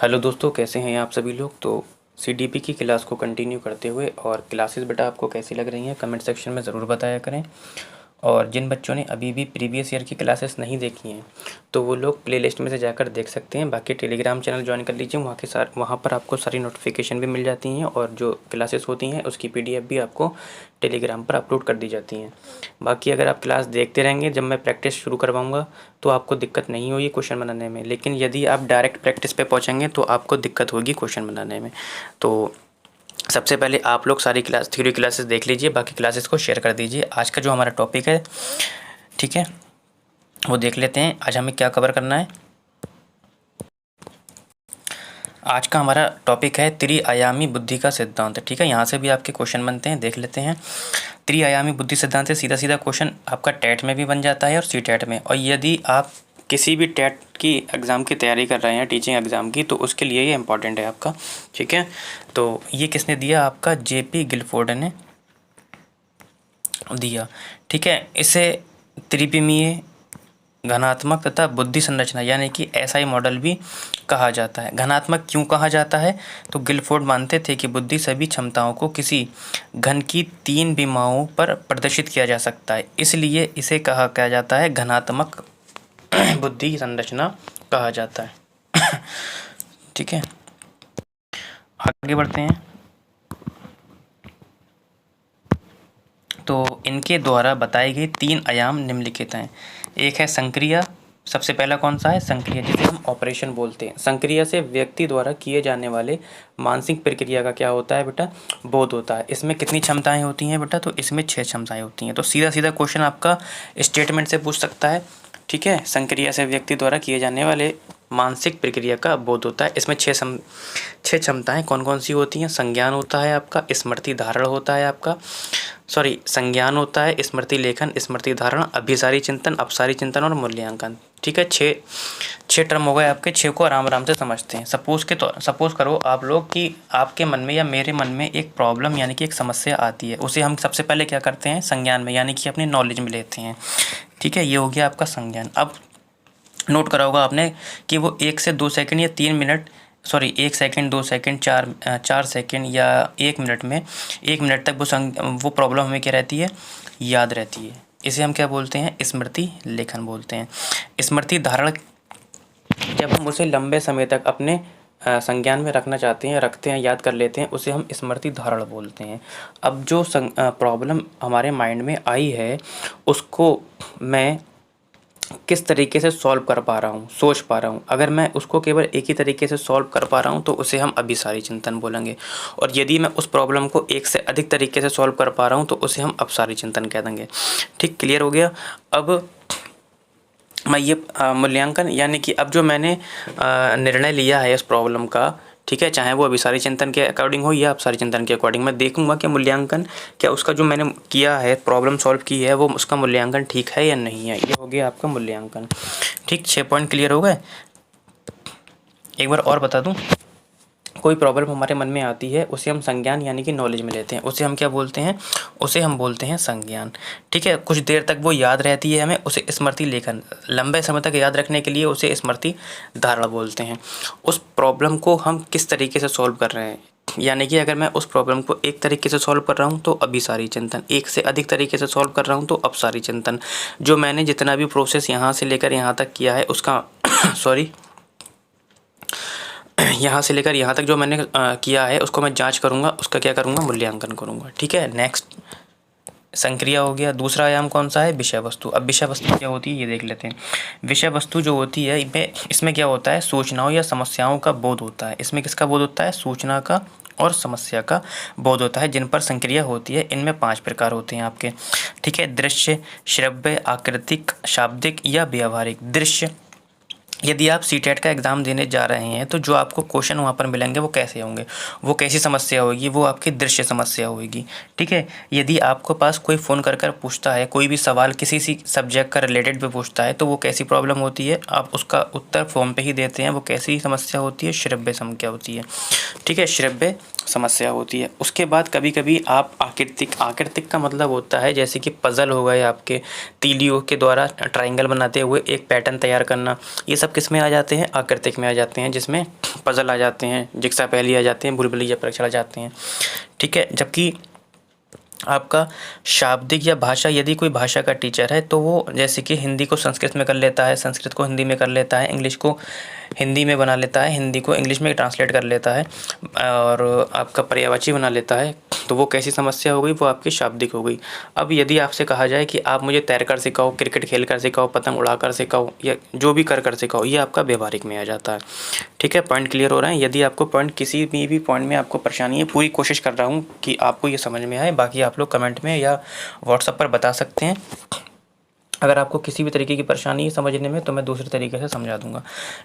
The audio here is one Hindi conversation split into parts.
हेलो दोस्तों, कैसे हैं आप सभी लोग। तो सीडीपी की क्लास को कंटिन्यू करते हुए और क्लासेस बेटा आपको कैसी लग रही हैं कमेंट सेक्शन में ज़रूर बताया करें। और जिन बच्चों ने अभी भी प्रीवियस ईयर की क्लासेस नहीं देखी हैं तो वो लोग प्लेलिस्ट में से जाकर देख सकते हैं। बाकी टेलीग्राम चैनल ज्वाइन कर लीजिए, वहाँ पर आपको सारी नोटिफिकेशन भी मिल जाती हैं और जो क्लासेस होती हैं उसकी पीडीएफ भी आपको टेलीग्राम पर अपलोड कर दी जाती हैं। बाकी अगर आप क्लास देखते रहेंगे, जब मैं प्रैक्टिस शुरू करवाऊँगा तो आपको दिक्कत नहीं होगी क्वेश्चन बनाने में, लेकिन यदि आप डायरेक्ट प्रैक्टिस पे पहुँचेंगे तो आपको दिक्कत होगी क्वेश्चन बनाने में। तो सबसे पहले आप लोग सारी थ्योरी क्लासेस देख लीजिए, बाकी क्लासेस को शेयर कर दीजिए। आज का जो हमारा टॉपिक है, ठीक है, वो देख लेते हैं। आज हमें क्या कवर करना है। आज का हमारा टॉपिक है त्रिआयामी बुद्धि का सिद्धांत। ठीक है, यहाँ से भी आपके क्वेश्चन बनते हैं, देख लेते हैं। त्रिआयामी बुद्धि सिद्धांत से सीधा सीधा क्वेश्चन आपका टेट में भी बन जाता है और सी टेट में। और यदि आप किसी भी टेट की एग्ज़ाम की तैयारी कर रहे हैं, टीचिंग एग्ज़ाम की, तो उसके लिए ये इम्पॉर्टेंट है आपका। ठीक है, तो ये किसने दिया, आपका जेपी गिलफोर्ड ने दिया। ठीक है, इसे त्रिविमीय घनात्मक तथा बुद्धि संरचना यानी कि एसआई मॉडल भी कहा जाता है। घनात्मक क्यों कहा जाता है, तो गिलफोर्ड मानते थे कि बुद्धि सभी क्षमताओं को किसी घन की 3 विमाओं पर प्रदर्शित किया जा सकता है, इसलिए इसे कहा जाता है घनात्मक बुद्धि संरचना कहा जाता है। ठीक है, आगे बढ़ते हैं। तो इनके द्वारा बताई गई 3 आयाम निम्नलिखित हैं। एक है संक्रिया, सबसे पहला कौन सा है, संक्रिया, जिसे हम ऑपरेशन बोलते हैं। संक्रिया से व्यक्ति द्वारा किए जाने वाले मानसिक प्रक्रिया का क्या होता है बेटा, बोध होता है। इसमें कितनी क्षमताएं होती हैं बेटा, तो इसमें 6 क्षमताएं होती हैं। तो सीधा सीधा क्वेश्चन आपका स्टेटमेंट से पूछ सकता है। ठीक है, संक्रिया से व्यक्ति द्वारा किए जाने वाले मानसिक प्रक्रिया का बोध होता है। इसमें 6 क्षमताएं कौन कौन सी होती हैं। संज्ञान होता है आपका, स्मृति धारण होता है आपका, संज्ञान होता है, स्मृति लेखन, स्मृति धारण, अभिसारी चिंतन, अपसारी चिंतन और मूल्यांकन। ठीक है, 6 टर्म हो गए आपके। 6 को आराम आराम से समझते हैं। सपोज करो आप लोग कि आपके मन में या मेरे मन में एक प्रॉब्लम यानी कि एक समस्या आती है, उसे हम सबसे पहले क्या करते हैं, संज्ञान में यानी कि अपनी नॉलेज में लेते हैं। ठीक है, ये हो गया आपका संज्ञान। अब नोट करा होगा आपने कि वो 1 से 2 सेकंड या 3 मिनट 1 सेकंड, 2 सेकंड, 4 सेकंड या 1 मिनट में 1 मिनट तक वो प्रॉब्लम हमें क्या रहती है, याद रहती है। इसे हम क्या बोलते हैं, स्मृति लेखन बोलते हैं। स्मृति धारण, जब हम उसे लंबे समय तक अपने संज्ञान में रखना चाहते हैं, रखते हैं, याद कर लेते हैं, उसे हम स्मृति धारण बोलते हैं। अब जो प्रॉब्लम हमारे माइंड में आई है उसको मैं किस तरीके से सॉल्व कर पा रहा हूँ, सोच पा रहा हूँ। अगर मैं उसको केवल एक ही तरीके से सॉल्व कर पा रहा हूँ तो उसे हम अभिसारी चिंतन बोलेंगे, और यदि मैं उस प्रॉब्लम को एक से अधिक तरीके से सॉल्व कर पा रहा हूँ तो उसे हम अपसारी चिंतन कह देंगे। ठीक, क्लियर हो गया। अब मैं ये मूल्यांकन यानी कि अब जो मैंने निर्णय लिया है इस प्रॉब्लम का, ठीक है, चाहे वो अभिसारी चिंतन के अकॉर्डिंग हो या अपसारी चिंतन के अकॉर्डिंग, मैं देखूंगा कि मूल्यांकन क्या उसका जो मैंने किया है, प्रॉब्लम सॉल्व की है, वो उसका मूल्यांकन ठीक है या नहीं है। ये हो गया आपका मूल्यांकन। ठीक, 6 पॉइंट क्लियर हो गए। एक बार और बता दूं, कोई प्रॉब्लम हमारे मन में आती है उसे हम संज्ञान यानी कि नॉलेज में लेते हैं, उसे हम क्या बोलते हैं, उसे हम बोलते हैं संज्ञान। ठीक है, कुछ देर तक वो याद रहती है हमें, उसे स्मृति लेखन, लंबे समय तक याद रखने के लिए उसे स्मृति धारणा बोलते हैं। उस प्रॉब्लम को हम किस तरीके से सॉल्व कर रहे हैं, यानी कि अगर मैं उस प्रॉब्लम को एक तरीके से सॉल्व कर रहा हूँ तो अभिसारी चिंतन, एक से अधिक तरीके से सॉल्व कर रहा हूँ तो अपसारी चिंतन। जो मैंने जितना भी प्रोसेस यहाँ से लेकर यहाँ तक किया है उसका यहाँ से लेकर यहाँ तक जो मैंने किया है उसको मैं जांच करूँगा, उसका क्या करूँगा, मूल्यांकन करूँगा। ठीक है, नेक्स्ट संक्रिया हो गया। दूसरा आयाम कौन सा है, विषय वस्तु। अब विषय वस्तु क्या होती है ये देख लेते हैं। विषय वस्तु जो होती है इसमें क्या होता है, सूचनाओं या समस्याओं का बोध होता है। इसमें किसका बोध होता है, सूचना का और समस्या का बोध होता है, जिन पर संक्रिया होती है। इनमें 5 प्रकार होते हैं आपके। ठीक है, दृश्य, श्रव्य, आकृतिक, शाब्दिक या व्यावहारिक। दृश्य, यदि आप सीटेट का एग्ज़ाम देने जा रहे हैं तो जो आपको क्वेश्चन वहाँ पर मिलेंगे वो कैसे होंगे, वो कैसी समस्या होगी, वो आपकी दृश्य समस्या होगी। ठीक है, यदि आपको पास कोई फ़ोन कर पूछता है, कोई भी सवाल किसी सी सब्जेक्ट का रिलेटेड पे पूछता है तो वो कैसी प्रॉब्लम होती है, आप उसका उत्तर फॉर्म पे ही देते हैं, वो कैसी समस्या होती है, श्रव्य समस्या होती है। ठीक है, श्रव्य समस्या होती है। उसके बाद कभी कभी आप आकृतिक का मतलब होता है जैसे कि पज़ल हो गए आपके, तीलियों के द्वारा ट्रायंगल बनाते हुए एक पैटर्न तैयार करना, ये सब किस में आ जाते हैं, आकृतिक में आ जाते हैं, जिसमें पज़ल आ जाते हैं, जिक्सा पहेली आ जाते हैं, भूल-भुलैया परीक्षण आ जाते हैं। ठीक है, जबकि आपका शाब्दिक या भाषा, यदि कोई भाषा का टीचर है तो वो जैसे कि हिंदी को संस्कृत में कर लेता है, संस्कृत को हिंदी में कर लेता है, इंग्लिश को हिंदी में बना लेता है, हिंदी को इंग्लिश में ट्रांसलेट कर लेता है और आपका पर्यायवाची बना लेता है, तो वो कैसी समस्या हो गई, वो आपकी शाब्दिक हो गई। अब यदि आपसे कहा जाए कि आप मुझे तैरकर सिखाओ, क्रिकेट खेल कर सिखाओ, पतंग उड़ाकर सिखाओ या जो भी कर सिखाओ, ये आपका व्यवहारिक में आ जाता है। ठीक है, पॉइंट क्लियर हो रहे हैं। यदि आपको पॉइंट किसी भी पॉइंट में आपको परेशानी है, पूरी कोशिश कर रहा हूँ कि आपको ये समझ में आए, बाकी आप लोग कमेंट में या व्हाट्सएप पर बता सकते हैं। अगर आपको किसी भी तरीके की परेशानी है समझने में तो मैं दूसरे तरीके से समझा दूंगा।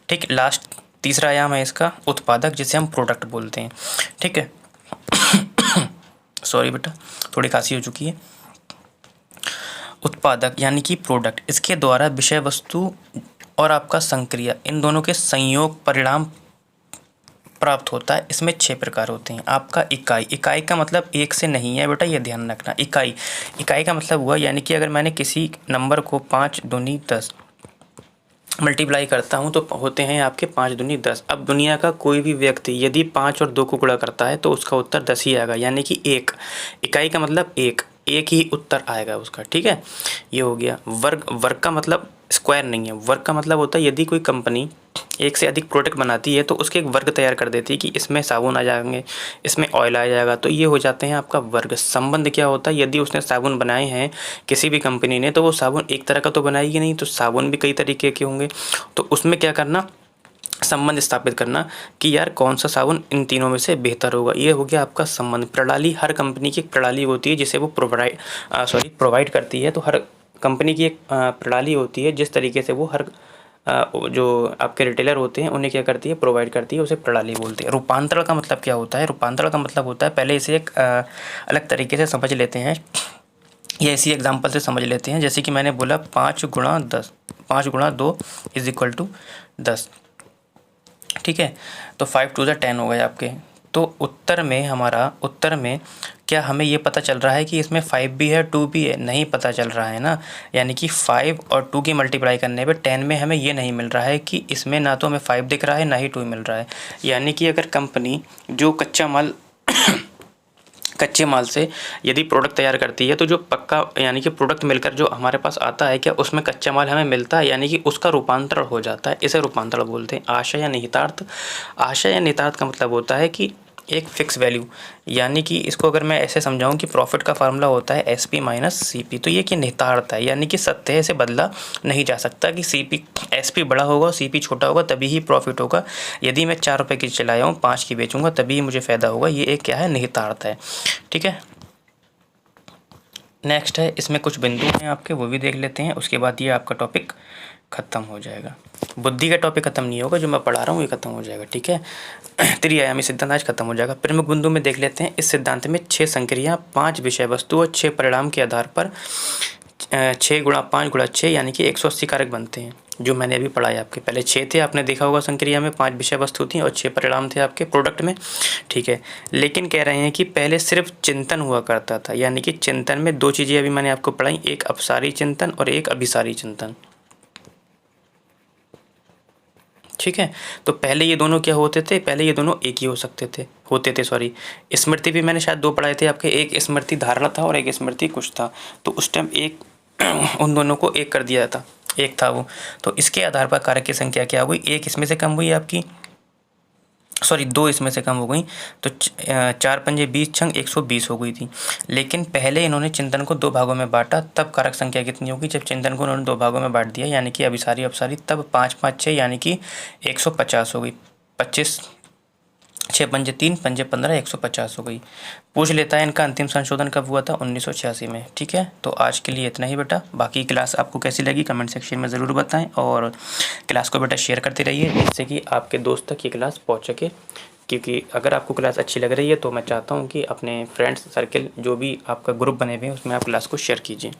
ठीक, लास्ट तीसरा आयाम है इसका उत्पादक, जिसे हम प्रोडक्ट बोलते हैं। ठीक है सॉरी बेटा, थोड़ी खांसी हो चुकी है। उत्पादक यानी कि प्रोडक्ट, इसके द्वारा विषय वस्तु और आपका संक्रिया, इन दोनों के संयोग परिणाम प्राप्त होता है। इसमें 6 प्रकार होते हैं। आपका इकाई का मतलब एक से नहीं है बेटा, ये ध्यान रखना। इकाई का मतलब हुआ यानी कि अगर मैंने किसी नंबर को 5 दूनी 10 मल्टीप्लाई करता हूँ तो होते हैं आपके 5 दूनी 10। अब दुनिया का कोई भी व्यक्ति यदि 5 और 2 को गुणा करता है तो उसका उत्तर 10 ही आएगा, यानी कि 1। इकाई का मतलब एक ही उत्तर आएगा उसका। ठीक है, ये हो गया। वर्ग का मतलब स्क्वायर नहीं है, वर्ग का मतलब होता है यदि कोई कंपनी एक से अधिक प्रोडक्ट बनाती है तो उसके एक वर्ग तैयार कर देती है कि इसमें साबुन आ जाएंगे, इसमें ऑयल आ जाएगा, तो ये हो जाते हैं आपका वर्ग। संबंध क्या होता है, यदि उसने साबुन बनाए हैं किसी भी कंपनी ने तो वो साबुन एक तरह का तो बनाएगी नहीं, तो साबुन भी कई तरीके के होंगे, तो उसमें क्या करना, संबंध स्थापित करना कि यार कौन सा साबुन इन तीनों में से बेहतर होगा। ये हो गया आपका संबंध। प्रणाली, हर कंपनी की एक प्रणाली होती है जिसे वो प्रोवाइड करती है। तो हर कंपनी की एक प्रणाली होती है जिस तरीके से वो हर जो आपके रिटेलर होते हैं उन्हें क्या करती है, प्रोवाइड करती है, उसे प्रणाली बोलते हैं। रूपांतरण का मतलब क्या होता है, रूपांतरण का मतलब होता है, पहले इसे एक अलग तरीके से समझ लेते हैं या इसी एग्जांपल से समझ लेते हैं। जैसे कि मैंने बोला 5 गुणा 10, 5 गुणा 2 इज इक्वल टू 10। ठीक है, तो 5 2 10 हो गए आपके। तो उत्तर में क्या हमें ये पता चल रहा है कि इसमें 5 भी है 2 भी है, नहीं पता चल रहा है ना। यानी कि 5 और 2 की मल्टीप्लाई करने पे 10 में हमें ये नहीं मिल रहा है कि इसमें ना तो हमें 5 दिख रहा है ना ही 2 मिल रहा है। यानी कि अगर कंपनी जो कच्चे माल से यदि प्रोडक्ट तैयार करती है तो जो पक्का यानी कि प्रोडक्ट मिलकर जो हमारे पास आता है, क्या उसमें कच्चा माल हमें मिलता है, यानी कि उसका रूपांतरण हो जाता है, इसे रूपांतरण बोलते हैं। आशय या निहितार्थ, आशय या निहितार्थ का मतलब होता है कि एक फिक्स वैल्यू, यानी कि इसको अगर मैं ऐसे समझाऊं कि प्रॉफिट का फार्मूला होता है SP माइनस CP, तो ये कि निहितार्थ है, यानी कि सत्य से बदला नहीं जा सकता कि SP बड़ा होगा CP छोटा होगा तभी ही प्रॉफिट होगा। यदि मैं 4 रुपये की चलाया हूँ 5 की बेचूंगा तभी मुझे फ़ायदा होगा। ये एक क्या है, निहितार्थ है। ठीक है, नेक्स्ट है, इसमें कुछ बिंदु हैं आपके, वो भी देख लेते हैं। उसके बाद ये आपका टॉपिक ख़त्म हो जाएगा। बुद्धि का टॉपिक ख़त्म नहीं होगा, जो मैं पढ़ा रहा हूँ ये ख़त्म हो जाएगा। ठीक है, त्रिआयामी सिद्धांत आज खत्म हो जाएगा। प्रमुख बिंदु में देख लेते हैं। इस सिद्धांत में 6 संक्रिया, 5 विषय वस्तु और 6 परिणाम के आधार पर 6 गुणा 5 गुणा 6 यानी कि 180 कारक बनते हैं, जो मैंने अभी पढ़ाया। आपके पहले 6 थे, आपने देखा होगा संक्रिया में 5 विषय वस्तु थी और 6 परिणाम थे आपके प्रोडक्ट में। ठीक है, लेकिन कह रहे हैं कि पहले सिर्फ चिंतन हुआ करता था, यानी कि चिंतन में 2 चीज़ें अभी मैंने आपको पढ़ाई, एक अपसारी चिंतन और एक अभिसारी चिंतन। ठीक है, तो पहले ये दोनों क्या होते थे, पहले ये दोनों एक ही होते थे सॉरी। स्मृति भी मैंने शायद 2 पढ़ाए थे आपके, एक स्मृति धारणा था और एक स्मृति कुछ था, तो उस टाइम एक उन दोनों को एक कर दिया था, एक था वो। तो इसके आधार पर कारक की संख्या क्या हुई, एक इसमें से कम हुई आपकी, सॉरी 2 इसमें से कम हो गई, तो 4 पंजे 20 छंग 120 हो गई थी। लेकिन पहले इन्होंने चिंतन को 2 भागों में बांटा, तब कारक संख्या कितनी होगी, जब चिंतन को उन्होंने 2 भागों में बांट दिया, यानी कि अभिसारी अपसारी, तब 5 5 6 यानी कि 150 हो गई। 25 6 पंजे 3 पंजे 15 150 हो गई। पूछ लेता है इनका अंतिम संशोधन कब हुआ था, 1986 में। ठीक है, तो आज के लिए इतना ही बेटा। बाकी क्लास आपको कैसी लगी कमेंट सेक्शन में ज़रूर बताएं और क्लास को बेटा शेयर करते रहिए, जिससे कि आपके दोस्त तक ये क्लास पहुंच सके। क्योंकि अगर आपको क्लास अच्छी लग रही है तो मैं चाहता हूँ कि अपने फ्रेंड्स सर्किल जो भी आपका ग्रुप बने हुए हैं उसमें आप क्लास को शेयर कीजिए।